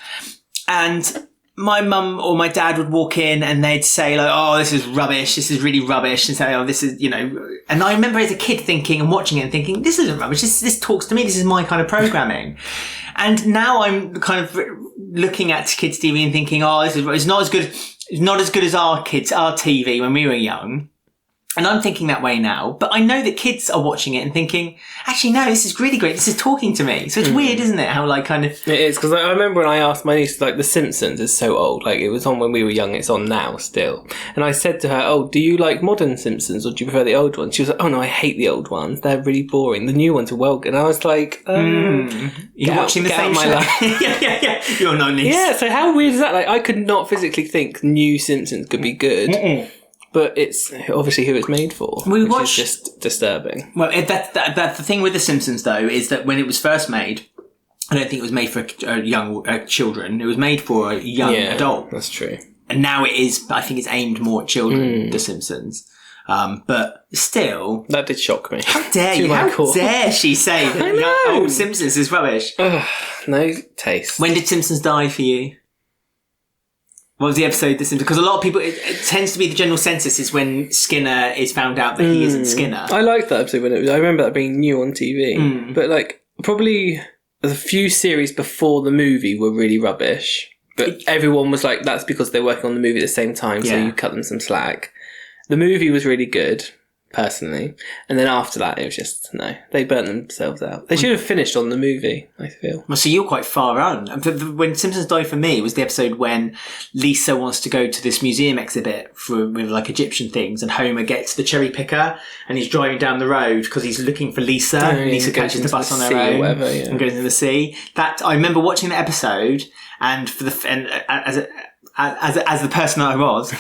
and my mum or my dad would walk in and they'd say like, oh, this is rubbish, this is really rubbish, and say, oh, this is, and I remember as a kid thinking and watching it and thinking, this isn't rubbish, this talks to me, this is my kind of programming. And now I'm kind of looking at kids TV and thinking, oh, it's not as good as our TV when we were young. And I'm thinking that way now, but I know that kids are watching it and thinking, actually, no, this is really great. This is talking to me. So it's weird, isn't it? How like kind of... It is, because I remember when I asked my niece, like, The Simpsons is so old. Like, it was on when we were young. It's on now still. And I said to her, oh, do you like modern Simpsons or do you prefer the old ones? She was like, oh, no, I hate the old ones. They're really boring. The new ones are well good. And I was like, you're watching the same show? Yeah. You're no niece. Yeah, so how weird is that? Like, I could not physically think new Simpsons could be good. But it's obviously who it's made for, which is just disturbing. Well, that's the thing with The Simpsons, though, is that when it was first made, I don't think it was made for young children. It was made for a young adult. That's true. And now it is, I think it's aimed more at children, The Simpsons. But still... That did shock me. How dare you? How dare she say that old Simpsons is rubbish? No taste. When did Simpsons die for you? What was the episode this into? Because a lot of people, it tends to be the general census is when Skinner is found out that he isn't Skinner. I liked that episode when I remember that being new on TV. But like, probably a few series before the movie were really rubbish. But everyone was like, that's because they're working on the movie at the same time, so you cut them some slack. The movie was really good, personally. And then after that, it was just, no. They burnt themselves out. They should have finished on the movie, I feel. Well, so you're quite far on. When Simpsons died for me, it was the episode when Lisa wants to go to this museum exhibit with like Egyptian things, and Homer gets the cherry picker and he's driving down the road because he's looking for Lisa. And Lisa catches the bus on her own and goes into the sea. That I remember watching the episode, and as the person I was,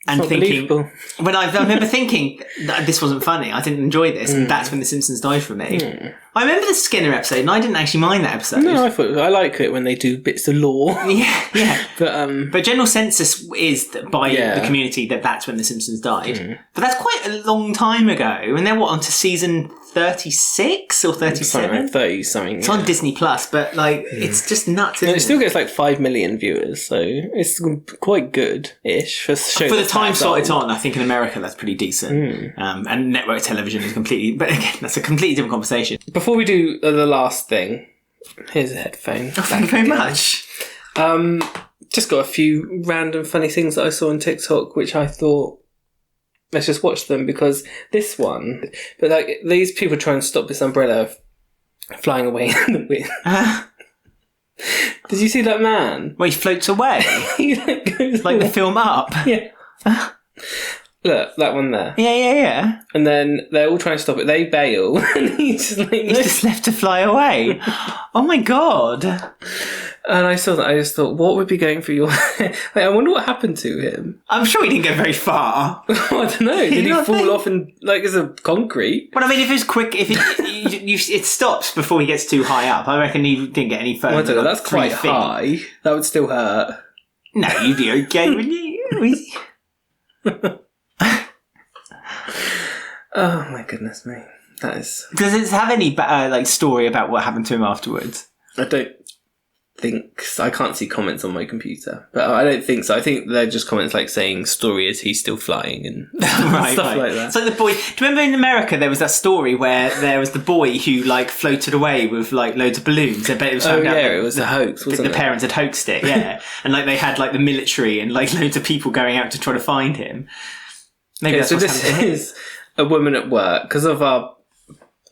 and thinking, I remember thinking that this wasn't funny, I didn't enjoy this, and that's when The Simpsons died for me. I remember the Skinner episode, and I didn't actually mind that episode. No, I like it when they do bits of lore. Yeah. But general census is by the community that's when The Simpsons died. But that's quite a long time ago, and they're on to season 36 or 37? 30-something. It's on Disney Plus, but like it's just nuts. And it still gets like 5 million viewers, so it's quite good-ish for the time slot it's on. I think in America that's pretty decent, and network television is completely. But again, that's a completely different conversation. Before we do the last thing, here's a headphone. Oh, thank you very much. Just got a few random funny things that I saw on TikTok, which I thought let's just watch them, because this one, but like these people try and stop this umbrella flying away in the wind. Did you see that man? Well, he floats away. He like goes like the film Up. Yeah. Look, that one there. Yeah. And then they're all trying to stop it. They bail, and he's just like... He's just left to fly away. Oh my God. And I saw that, I just thought, what would be going through your head? Like, I wonder what happened to him. I'm sure he didn't go very far. I don't know. Did he fall off and, like, is a concrete? Well, I mean, if it's quick, if it stops before he gets too high up. I reckon he didn't get any further. Well, I don't know, that's quite high. That would still hurt. No, you'd be okay, wouldn't you? Oh my goodness me. That is... Does it have any story about what happened to him afterwards? I don't think so. I can't see comments on my computer, but I don't think so. I think they're just comments like saying story as he's still flying and stuff like that. So the boy, do you remember in America there was that story where there was the boy who like floated away with like loads of balloons? But it was found out it was a hoax, wasn't it? The parents had hoaxed it, yeah. And like they had like the military and like loads of people going out to try to find him. Maybe that's so this is a woman at work because of our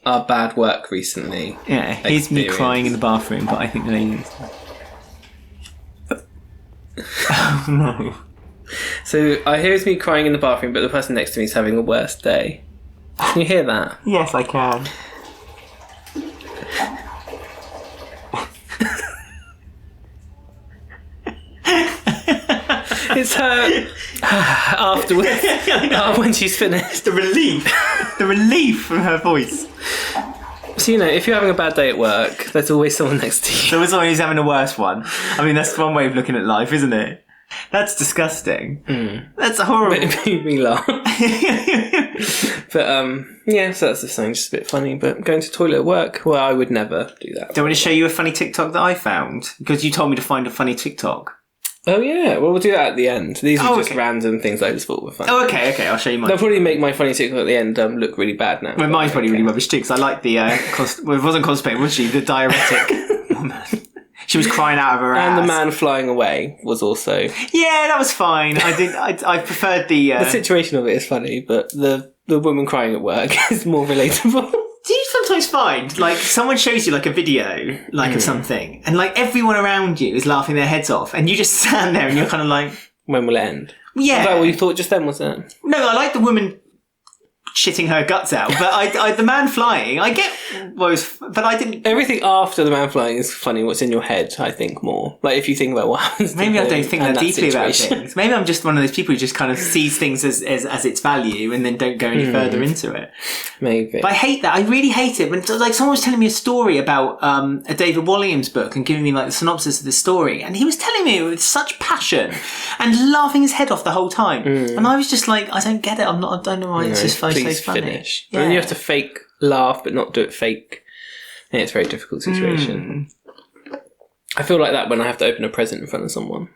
bad work recently. Yeah, here's me crying in the bathroom, but I think the lady... Oh no. So here's me crying in the bathroom, but the person next to me is having a worse day. Can you hear that? Yes, I can. It's her afterwards, when she's finished. The relief from her voice. So, if you're having a bad day at work, there's always someone next to you. There was someone who's having a worse one. I mean, that's one way of looking at life, isn't it? That's disgusting. That's horrible. It made me laugh. But, so that's just something just a bit funny. But going to the toilet at work, well, I would never do that. Do I want to show you a funny TikTok that I found? Because you told me to find a funny TikTok. Oh, yeah. Well, we'll do that at the end. These are just random things I just thought were funny. Oh, okay. I'll show you mine. They'll probably make my funny TikTok at the end look really bad now. Well, mine's probably really rubbish too, because I like the... well, it wasn't constipated, was she? The diuretic woman. She was crying out of her ass. And the man flying away was also... Yeah, that was fine. I preferred the... The situation of it is funny, but the woman crying at work is more relatable. Do you sometimes find, like, someone shows you, like, a video, like, of something, and, like, everyone around you is laughing their heads off, and you just stand there and you're kind of like... When will it end? Yeah. Was that what you thought just then, was it? No, I like the woman shitting her guts out, but I the man flying, I get... but I didn't... Everything after the man flying is funny. What's in your head, I think, more. Like, if you think about what happens Maybe I don't think that deeply about situation. things. Maybe I'm just one of those people who just kind of sees things as its value and then don't go any further into it. Maybe. But I hate that. I really hate it. When, like, someone was telling me a story about a David Walliams book and giving me, like, the synopsis of the story, and he was telling me it with such passion and laughing his head off the whole time. And I was just like, I don't get it. I don't know why it's just so funny. Finish. Yeah. And then you have to fake laugh, but not do it fake. And it's a very difficult situation. I feel like that when I have to open a present in front of someone.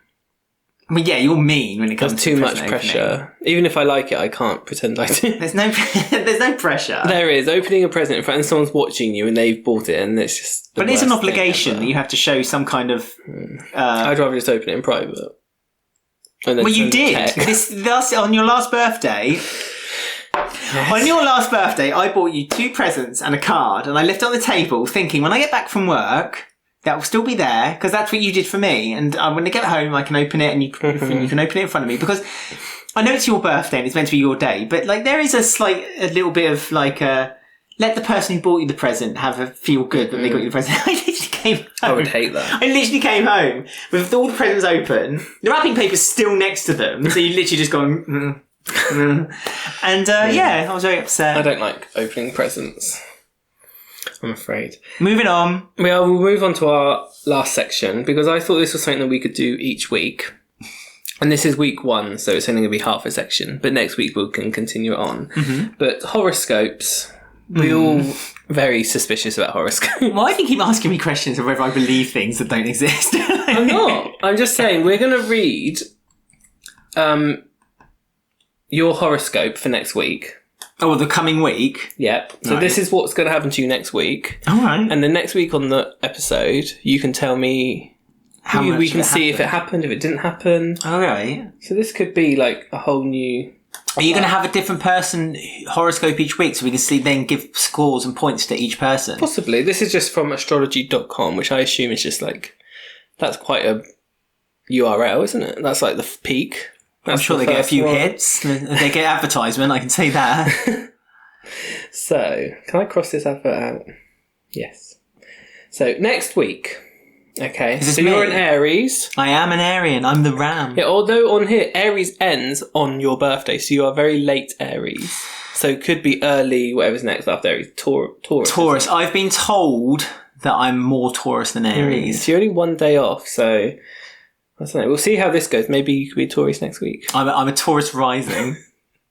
Well, yeah, you're mean when it comes There's to too much pressure. Even if I like it, I can't pretend I do. There's no pressure. There is. Opening a present in front and someone's watching you and they've bought it and it's just But it's an obligation that you have to show some kind of... I'd rather just open it in private. Well, you did. On your last birthday... Yes. On your last birthday, I bought you 2 presents and a card, and I left it on the table thinking, when I get back from work, that will still be there, because that's what you did for me. And when I get home, I can open it, and you can open it in front of me, because I know it's your birthday and it's meant to be your day, but like there is a little bit of like let the person who bought you the present have a feel good that they got you the present. I literally came home. I would hate that. I literally came home with all the presents open, the wrapping paper's still next to them, so you literally just gone... And I was very upset. I don't like opening presents, I'm afraid. Moving on. We'll move on to our last section, because I thought this was something that we could do each week. And this is week 1, so it's only going to be half a section. But next week we can continue it on. But horoscopes, we're all very suspicious about horoscopes. Why do you keep asking me questions of whether I believe things that don't exist? I'm not. I'm just saying, we're going to read... your horoscope for next week. Oh, the coming week? Yep. So this is what's going to happen to you next week. All right. And then next week on the episode, you can tell me how we can see if it happened, if it didn't happen. All right. So this could be like a whole new Are you going to have a different person horoscope each week so we can see then give scores and points to each person? Possibly. This is just from astrology.com, which I assume is just like, that's quite a URL, isn't it? That's like the peak. I'm sure they get a few hits. They get advertisement, I can say that. So, can I cross this advert out? Yes. So, next week. Okay, so you're an Aries. I am an Arian. I'm the ram. Yeah, although on here, Aries ends on your birthday, so you are very late Aries. So it could be early, whatever's next after Aries. Taurus. Taurus. I've been told that I'm more Taurus than Aries. So you're only one day off, so I don't know. We'll see how this goes. Maybe you could be a Taurus next week. I'm a Taurus rising.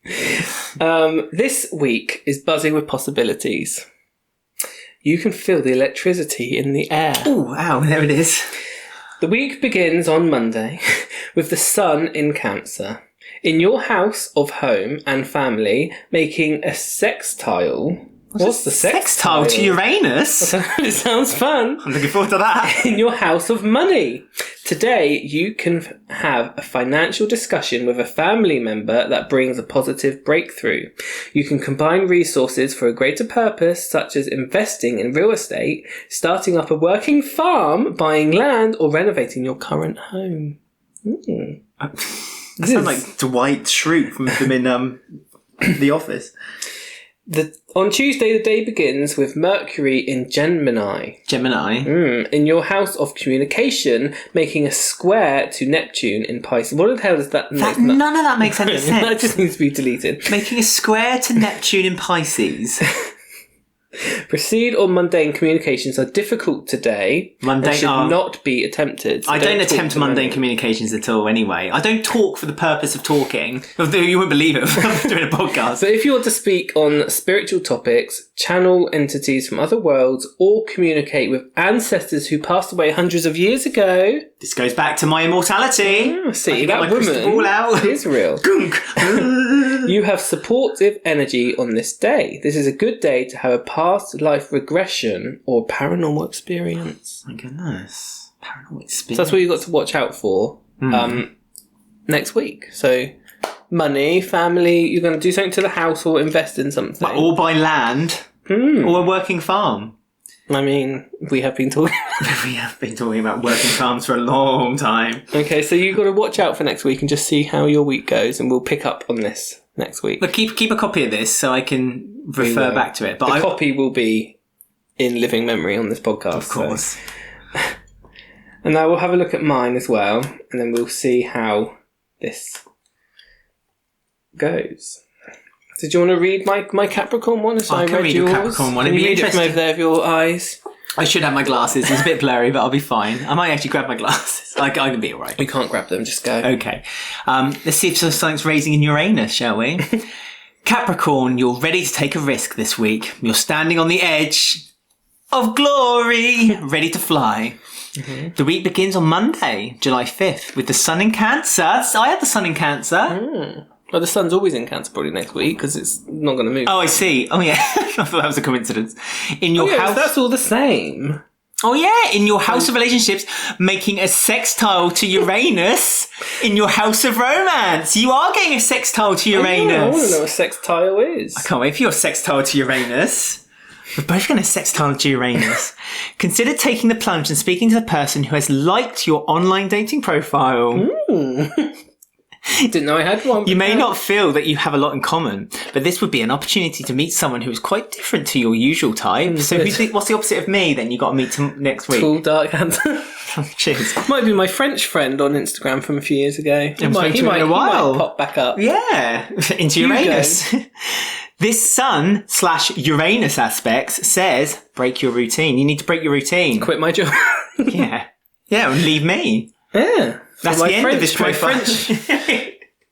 This week is buzzing with possibilities. You can feel the electricity in the air. Oh, wow, there it is. The week begins on Monday with the sun in Cancer. In your house of home and family, making a sextile. What's the sextile to Uranus? It sounds fun. I'm looking forward to that. In your house of money. Today, you can have a financial discussion with a family member that brings a positive breakthrough. You can combine resources for a greater purpose, such as investing in real estate, starting up a working farm, buying land, or renovating your current home. That sounds like Dwight Schrute from him in The Office. On Tuesday, the day begins with Mercury in Gemini. In your house of communication, making a square to Neptune in Pisces. What the hell does that make? None of that makes any sense. That just needs to be deleted. Making a square to Neptune in Pisces. Proceed or mundane communications are difficult today and should not be attempted. So I don't attempt mundane communications at all anyway. I don't talk for the purpose of talking. You wouldn't believe it. I'm doing a podcast. So if you want to speak on spiritual topics, channel entities from other worlds, or communicate with ancestors who passed away hundreds of years ago... This goes back to my immortality. See, that woman is real. You have supportive energy on this day. This is a good day to have a past life regression or paranormal experience. My goodness. Paranormal experience. So that's what you've got to watch out for next week. So money, family, you're going to do something to the house or invest in something. Or buy land. Or a working farm. I mean, we have been talking about working farms for a long time. Okay, so you've got to watch out for next week and just see how your week goes, and we'll pick up on this next week. But keep a copy of this so I can refer back to it. But the copy will be in living memory on this podcast. Of course. So. And I will have a look at mine as well, and then we'll see how this goes. Did you want to read my Capricorn one? I can read your Capricorn one. Can you read it from over there of your eyes? I should have my glasses. It's a bit blurry, but I'll be fine. I might actually grab my glasses. I can be all right. We can't grab them. Just go. Okay. Let's see if something's raising in Uranus, shall we? Capricorn, you're ready to take a risk this week. You're standing on the edge of glory, ready to fly. Mm-hmm. The week begins on Monday, July 5th, with the sun in Cancer. So I had the sun in Cancer. Well, the sun's always in Cancer probably next week because it's not going to move. Oh, I see. Oh, yeah. I thought that was a coincidence. In your house... That's all the same. Oh, yeah. In your house of relationships, making a sextile to Uranus in your house of romance. You are getting a sextile to Uranus. I want to know what a sextile is. I can't wait for your sextile to Uranus. We're both going to sextile to Uranus. Consider taking the plunge and speaking to the person who has liked your online dating profile. Didn't know I had one. You may not feel that you have a lot in common, but this would be an opportunity to meet someone who is quite different to your usual type. So what's the opposite of me then? You got to meet next week. Tall, dark, handsome. Cheers. Might be my French friend on Instagram from a few years ago. He might pop back up. Yeah, into Uranus. This Sun/Uranus aspects says, break your routine. You need to break your routine. Quit my job. Yeah, and leave me. Yeah. That's the end of this profile.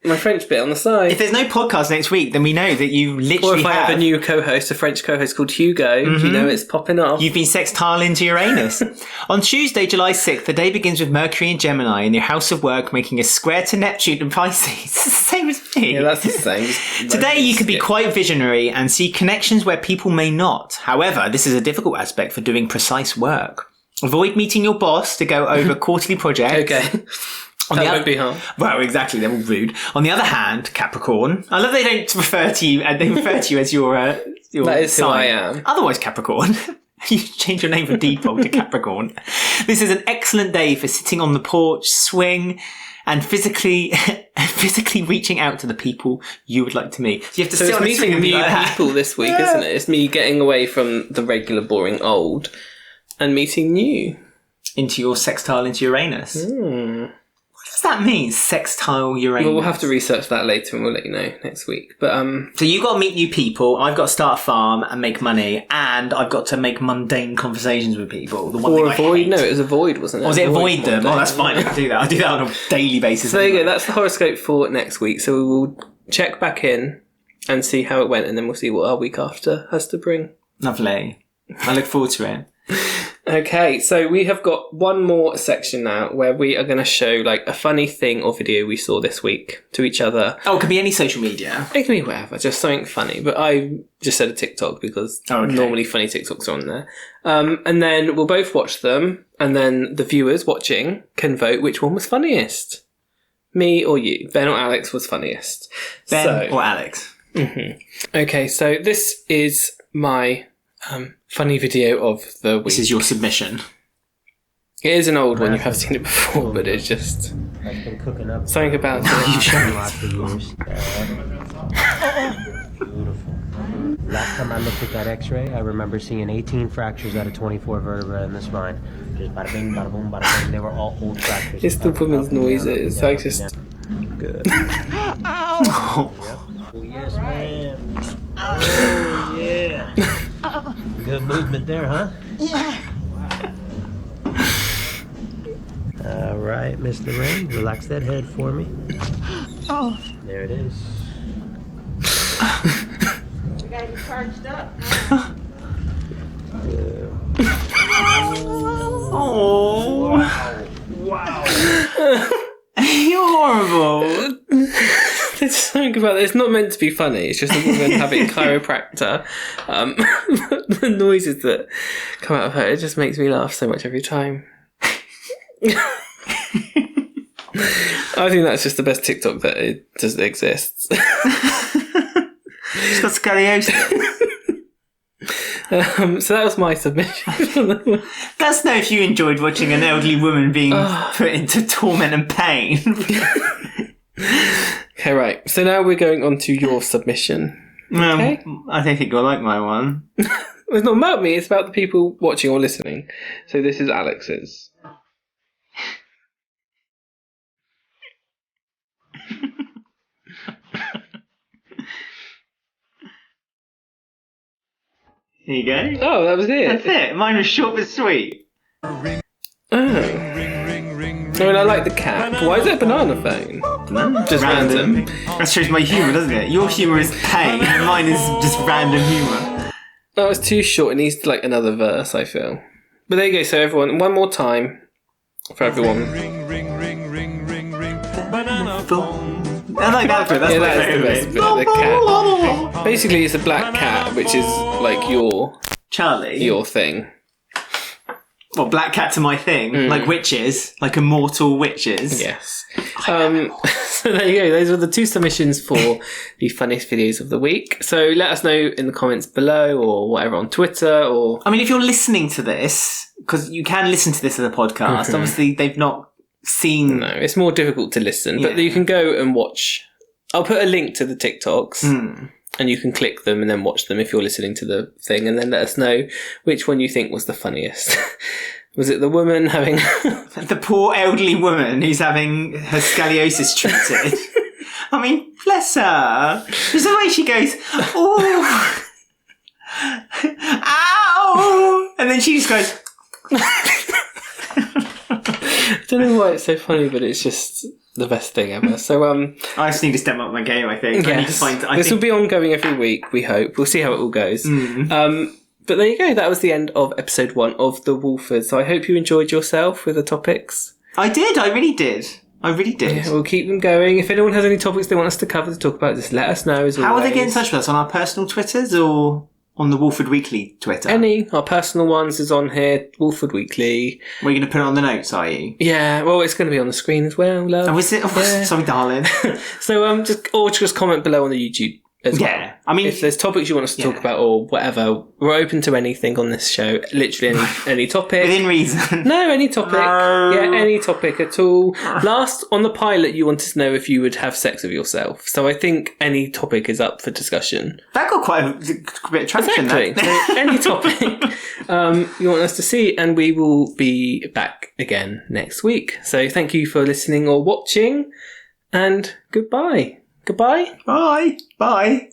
My French bit on the side. If there's no podcast next week, then we know that you literally Or if I have a new co-host, a French co-host called Hugo, you know it's popping off. You've been sextiling to Uranus. On Tuesday, July 6th, the day begins with Mercury in Gemini in your house of work, making a square to Neptune and Pisces. It's the same as me. Yeah, that's the same. Today, you can be quite visionary and see connections where people may not. However, this is a difficult aspect for doing precise work. Avoid meeting your boss to go over quarterly projects. Okay. That won't be hard. Well, exactly. They're all rude. On the other hand, Capricorn. I love they don't refer to you. They refer to you as your that is sign. who I am. Otherwise, Capricorn. You change your name from default to Capricorn. This is an excellent day for sitting on the porch, swing, and physically reaching out to the people you would like to meet. So you have to sit on a swing meeting and be new like that. people this week, isn't it? It's me getting away from the regular, boring old and meeting new. Into your sextile into Uranus. What does that mean, sextile Uranus? Well, we'll have to research that later and we'll let you know next week. But So you've got to meet new people, I've got to start a farm and make money, and I've got to make mundane conversations with people. The one or thing I avoid. hate. No, it was avoid, wasn't it? Or was it avoid them? one Oh, day. that's fine. I can do that. I do that on a daily basis. So there you go. That's the horoscope for next week. So we will check back in and see how it went, and then we'll see what our week after has to bring. Lovely. I look forward to it. Okay, so we have got one more section now where we are going to show like a funny thing or video we saw this week to each other. Oh, it could be any social media. It can be whatever, just something funny. But I just said a TikTok because normally funny TikToks are on there. And then we'll both watch them, and then the viewers watching can vote which one was funniest. Me or you. Ben or Alex was funniest. Ben or Alex. Mm-hmm. Okay, so this is my funny video of the week. This is your submission. It is an old one, you have seen it before, but it's just I've been cooking up something about it. lots of years. Beautiful. Last time I looked at that x-ray, I remember seeing 18 fractures out of 24 vertebrae in the spine. Just bada bing, bada boom, bada bing. They were all old fractures. It's the woman's noises. I just... Good. Oh, yes, ma'am. Oh, yeah. Good movement there, huh? Yeah. All right, Mr. Ray, relax that head for me. Oh. There it is. We gotta be charged up. Oh. Wow. You're horrible. There's something about it. It's not meant to be funny. It's just a woman having chiropractor. The noises that come out of her, it just makes me laugh so much every time. I think that's just the best TikTok that it just exists. She's got scoliosis. So that was my submission. Let us know if you enjoyed watching an elderly woman being put into torment and pain. Okay, right. So now we're going on to your submission. Okay? I don't think you'll like my one. It's not about me, it's about the people watching or listening. So this is Alex's. Here you go. Oh, that was it. That's it. Mine was short but sweet. Oh. I mean, I like the cat. But why is it a banana phone? Just random. That shows my humour, doesn't it? Your humour is pain, and mine is just random humour. Oh, it's too short. It needs like another verse, I feel. But there you go. So everyone, one more time for everyone. Banana phone. I like that bit. That's my that is the favourite best bit. bit. The cat. Basically, it's a black cat, which is like your thing. Well, black cat to my thing, like witches, like immortal witches. Yes. So there you go. Those are the two submissions for the funniest videos of the week. So let us know in the comments below or whatever on Twitter or... I mean, if you're listening to this, because you can listen to this as a podcast, obviously they've not seen... No, it's more difficult to listen, but you can go and watch. I'll put a link to the TikToks and you can click them and then watch them if you're listening to the thing, and then let us know which one you think was the funniest. Was it the woman having... The poor elderly woman who's having her scoliosis treated. I mean, bless her. Just the way she goes, oh, ow, and then she just goes... I don't know why it's so funny, but it's just the best thing ever. So I just need to step up my game, I think. Yes. I need to find... This will be ongoing every week, we hope. We'll see how it all goes. But there you go. That was the end of episode 1 of The Walford. So I hope you enjoyed yourself with the topics. I did. I really did. Yeah, we'll keep them going. If anyone has any topics they want us to cover to talk about, just let us know. How will they get in touch with us? On our personal Twitters or... On the Walford Weekly Twitter? Our personal ones is on here, Walford Weekly. We're going to put it on the notes, are you? Yeah, well, it's going to be on the screen as well, love. Oh, is it? Oh, yeah. Sorry, darling. So, just comment below on the YouTube as well. Yeah. I mean, if there's topics you want us to talk about or whatever, we're open to anything on this show. Literally any topic. Within reason. No, any topic. No. Yeah, any topic at all. Last, on the pilot, you wanted to know if you would have sex with yourself. So I think any topic is up for discussion. That got quite a bit of traction. Exactly. So any topic you want us to see, and we will be back again next week. So thank you for listening or watching, and goodbye. Goodbye. Bye. Bye.